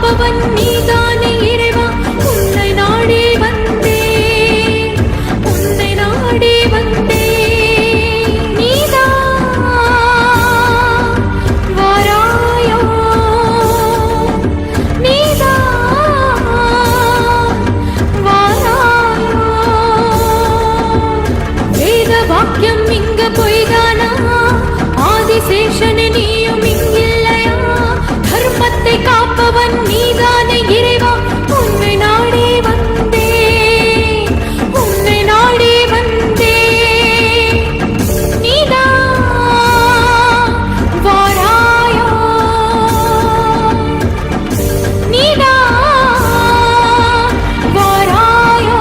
காப்பவன் நீதானே இறைவா, உன்னை நாடி வந்தேன், உன்னை நாடி வந்தேன். வாக்கியம் இங்க பொய்தானா? ஆதிசேஷனே நீயும் இங்கில்லையா? தர்மத்தை காப்பவன் நீதானே இறைவா, உன்னை நாடி வந்தேன், உன்னை நாடி வந்தேன். நீதான் வாராயோ, நீதான் வாராயோ.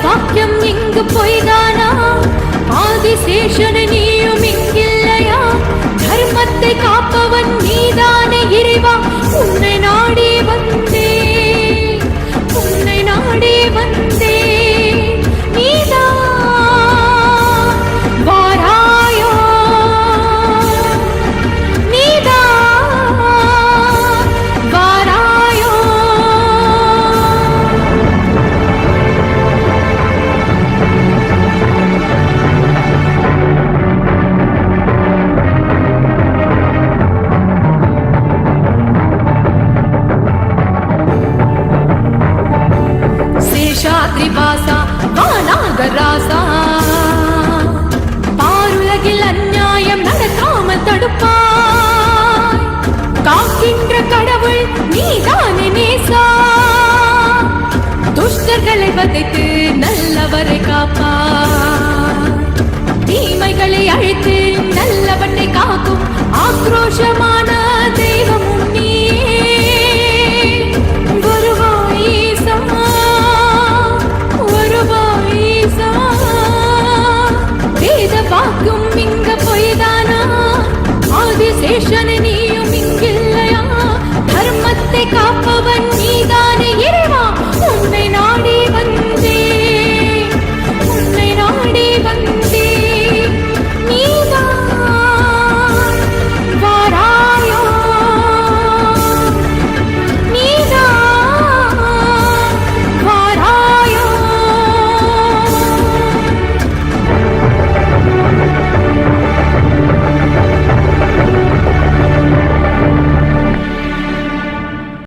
வாக்கியம் இங்கு பொய்தானா? ஆதிசேஷனே நீயும் இங்கில்லையா? தர்மத்தை காப்பவன் நீதானே இறைவா, உன்னை நாடி வந்தேன், உன்னை நாடி வந்தேன். நீதான் வாராயோ, நீதான் வாராயோ. சேஷாத்ரிவாசா வானாகராசா, பாருலகில் அந்நியாயம் நடக்காமல் தடுப்பாய். காக்கின்ற கடவுள் நீதானே நேசா, துஷ்டர்களை வதைத்து நல்லவரை காப்பாய். தீமைகளை அழித்து